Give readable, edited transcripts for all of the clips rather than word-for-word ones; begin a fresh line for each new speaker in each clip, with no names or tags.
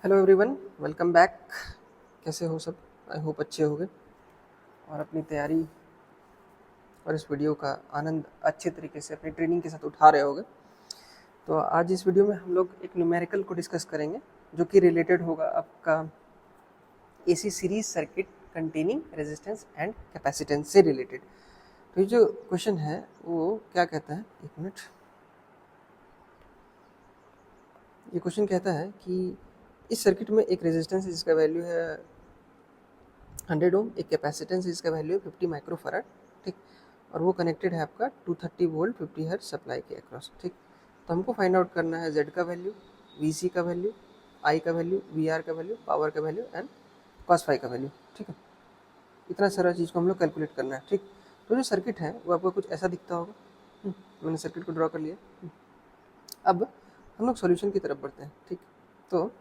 Hello everyone, welcome back. कैसे हो सब? आई होप अच्छे होंगे और अपनी तैयारी और इस वीडियो का आनंद अच्छे तरीके से अपनी ट्रेनिंग के साथ उठा रहे होंगे। तो आज इस वीडियो में हम लोग एक न्यूमेरिकल को डिस्कस करेंगे जो कि रिलेटेड होगा आपका AC series circuit containing resistance and capacitance से रिलेटेड। तो ये जो क्वेश्चन है वो क्या कहता है, एक मिनट। ये क्वेश्चन कहता है कि इस सर्किट में एक रेजिस्टेंस है जिसका वैल्यू है 100 ओम, एक कैपेसिटेंस जिसका वैल्यू है 50 माइक्रोफैराड, ठीक। और वो कनेक्टेड है आपका 230 वोल्ट 50 हर्ट्ज सप्लाई के अक्रॉस, ठीक। तो हमको फाइंड आउट करना है जेड का वैल्यू, वीसी का वैल्यू, आई का वैल्यू, वीआर का वैल्यू, पावर का वैल्यू एंड कॉस फाई का वैल्यू, ठीक है। इतना सारा चीज़ को हम लोग कैलकुलेट करना है, ठीक। तो जो सर्किट है वो आपको कुछ ऐसा दिखता होगा। मैंने सर्किट को ड्रॉ कर लिया। अब हम लोग सॉल्यूशन की तरफ बढ़ते हैं, ठीक। तो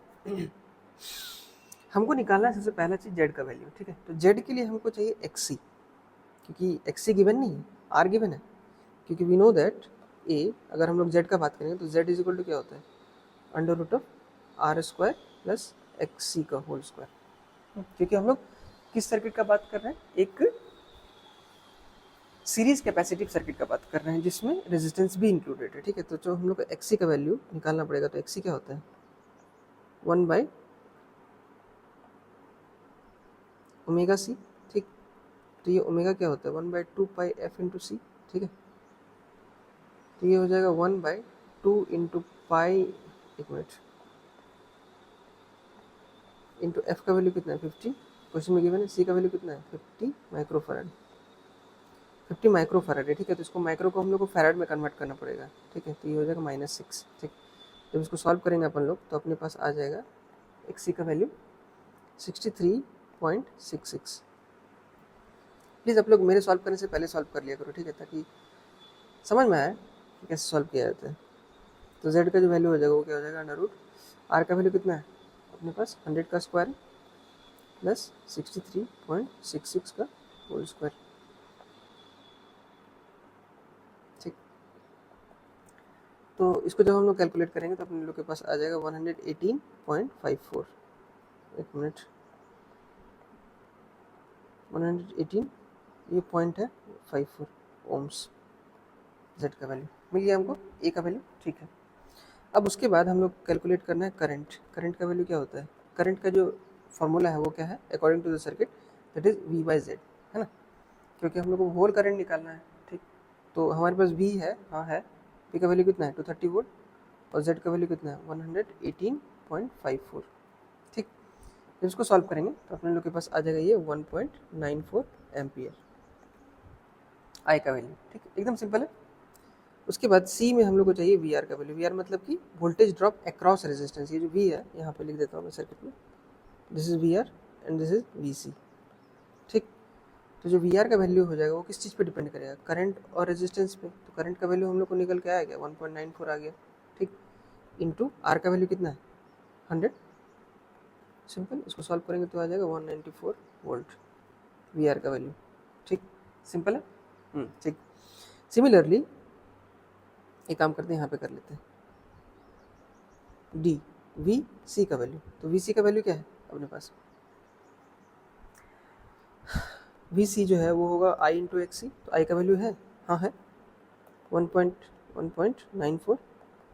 हमको निकालना है सबसे पहला चीज़ जेड का वैल्यू, ठीक है। तो जेड के लिए हमको चाहिए एक्सी, क्योंकि एक्सी गिवन नहीं है, आर गिवन है। क्योंकि वी नो दैट ए, अगर हम लोग जेड का बात करेंगे तो जेड इज इक्वल टू क्या होता है, under root of r square plus एक्सी का होल स्क्वायर। क्योंकि हम लोग किस सर्किट का बात कर रहे हैं, एक सीरीज कैपेसिटिव सर्किट का बात कर रहे हैं जिसमें रेजिस्टेंस भी इंक्लूडेड है, ठीक है। तो जो हम लोग को एक्सी का वैल्यू निकालना पड़ेगा, तो एक्सी क्या होता है 1 बाई ओमेगा सी, ठीक। तो ये ओमेगा क्या होता है 1 बाई 2 पाई एफ इंटू सी, ठीक है। तो ये हो जाएगा 1 बाई 2 इंटू पाई, एक मिनट, इंटू एफ का वैल्यू कितना है 50, क्वेश्चन में गिवन है। सी का वैल्यू कितना है 50 माइक्रोफैराड, 50 माइक्रोफैराड है, ठीक है। तो इसको माइक्रो को हम लोग को फैराड में कन्वर्ट करना पड़ेगा, ठीक है। तो ये हो जाएगा -6, ठीक। जब इसको सॉल्व करेंगे अपन लोग तो अपने पास आ जाएगा एक्स सी का वैल्यू 63.66। प्लीज़ आप लोग मेरे सॉल्व करने से पहले सॉल्व कर लिया करो, ठीक है, ताकि समझ में आए कि कैसे सॉल्व किया जाता है। तो जेड का जो वैल्यू हो जाएगा वो क्या हो जाएगा अंडर रूट, आर का वैल्यू कितना है अपने पास 100 का स्क्वायर प्लस 63.66 का होल स्क्वायर, ठीक। तो इसको जब हम लोग कैलकुलेट करेंगे तो अपने लोग के पास आ जाएगा 118.54, एक मिनट, 118, ये पॉइंट है 54 ओम्स। जेड का वैल्यू मिल गया हमको, ए का वैल्यू, ठीक है। अब उसके बाद हम लोग कैलकुलेट करना है करंट। करंट का वैल्यू क्या होता है, करंट का जो फॉर्मूला है वो क्या है, according to the circuit that is V by Z, है ना। क्योंकि हम लोग को होल करंट निकालना है, ठीक। तो हमारे पास वी है, हाँ है। वी का वैल्यू कितना है 230 वोल्ट और जेड का वैल्यू कितना है 118.54, ठीक। जब इसको सॉल्व करेंगे तो अपने लोग के पास आ जाएगा ये 1.94 एम्पियर आई का वैल्यू, ठीक, एकदम सिंपल है। उसके बाद सी में हम लोग को चाहिए वी आर का वैल्यू। वी आर मतलब कि वोल्टेज ड्रॉप अक्रॉस रेजिस्टेंस। ये जो वी है यहाँ पे लिख देता हूँ मैं सर्किट में, this is V R and this is V C, ठीक। तो जो वी आर का वैल्यू हो जाएगा वो किस चीज़ पे डिपेंड करेगा, करंट और रेजिस्टेंस पे। तो करंट का वैल्यू हम लोग को निकल के आया गया 1.94 आ गया, ठीक। इंटू आर का वैल्यू कितना है 100, सिंपल। इसको सॉल्व करेंगे तो आ जाएगा 194 वोल्ट वी आर का वैल्यू, ठीक, सिंपल है। ठीक। सिमिलरली एक काम करते हैं, यहाँ पे कर लेते हैं डी वी सी का वैल्यू। तो वी सी का वैल्यू क्या है अपने पास, वी सी जो है वो होगा आई इंटू एक्स सी। तो आई का वैल्यू है, हाँ है 1.94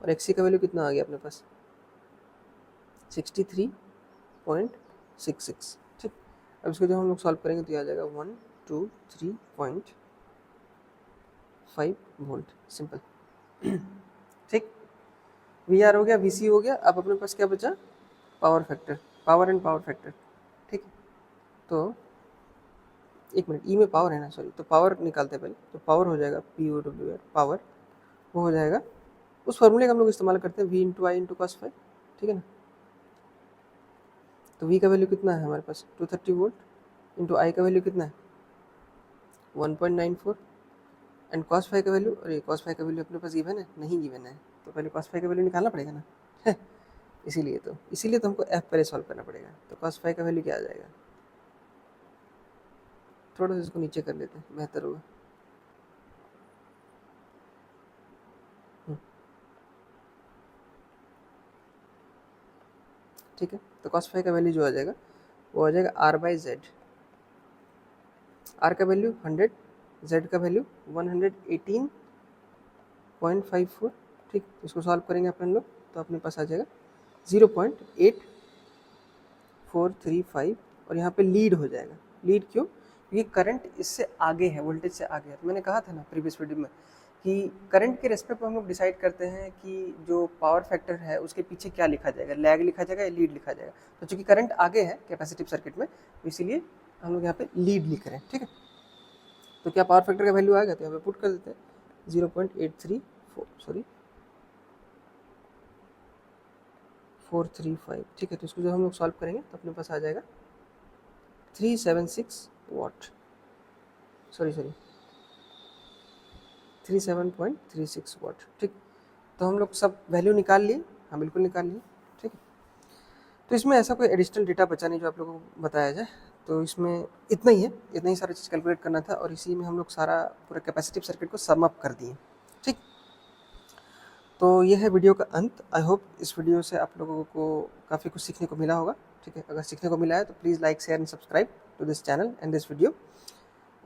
और एक्स सी का वैल्यू कितना आ गया अपने पास 63.66, ठीक। अब इसको जब हम लोग सॉल्व करेंगे तो ये आ जाएगा 123.5 वोल्ट, सिंपल, ठीक। वी आर हो गया, वी सी हो गया। अब अपने पास क्या बचा, power factor, power and power factor, ठीक। तो एक मिनट, ई में पावर है ना, सॉरी। तो पावर निकालते हैं पहले। तो पावर हो जाएगा P O W R, power वो हो जाएगा उस फॉर्मूले का हम लोग इस्तेमाल करते हैं V into I into cos phi, ठीक है ना। तो वी का वैल्यू कितना है हमारे पास 230 वोल्ट इंटू आई का वैल्यू कितना है 1.94 एंड कॉस फाई का वैल्यू, अरे कॉस फाई का वैल्यू अपने पास गिवन है नहीं, गिवन है तो पहले कॉस फाई का वैल्यू निकालना पड़ेगा ना इसीलिए तो हमको एफ पहले सॉल्व करना पड़ेगा। तो कॉस फाई का वैल्यू क्या आ जाएगा, थोड़ा सा इसको नीचे कर लेते हैं, बेहतर होगा। ठीक है। तो cos फाई का वैल्यू जो आ जाएगा वो आ जाएगा r/z। r का वैल्यू 100, z का वैल्यू 118.54। ठीक, इसको सॉल्व करेंगे अपन लोग तो अपने पास आ जाएगा 0.8435 और यहाँ पे लीड हो जाएगा। लीड क्यों? क्योंकि करंट इससे आगे है, वोल्टेज से आगे है। तो मैंने कहा था ना प्रीवियस वीडियो में कि करंट के रेस्पेक्ट में हम लोग डिसाइड करते हैं कि जो पावर फैक्टर है उसके पीछे क्या लिखा जाएगा, लैग लिखा जाएगा या लीड लिखा जाएगा। तो चूंकि करंट आगे है कैपेसिटिव सर्किट में, तो इसीलिए हम लोग यहाँ पे लीड लिख रहे हैं। ठीक है, तो क्या पावर फैक्टर का वैल्यू आएगा तो यहाँ पे पुट कर देते हैं 0.83435। ठीक है, तो इसको जब हम लोग सॉल्व करेंगे तो अपने पास आ जाएगा 376 वाट, सॉरी 37.36 वाट। ठीक, तो हम लोग सब वैल्यू निकाल लिए। हाँ बिल्कुल निकाल लिए। ठीक है, तो इसमें ऐसा कोई एडिशनल डेटा बचा नहीं जो आप लोगों को बताया जाए। तो इसमें इतना ही है, इतना ही सारा चीज़ कैलकुलेट करना था और इसी में हम लोग सारा पूरा कैपेसिटिव सर्किट को सम अप कर दिए। ठीक, तो ये है वीडियो का अंत। आई होप इस वीडियो से आप लोगों को काफ़ी कुछ सीखने को मिला होगा। ठीक है, अगर सीखने को मिला है तो please like share and subscribe to this channel and this video.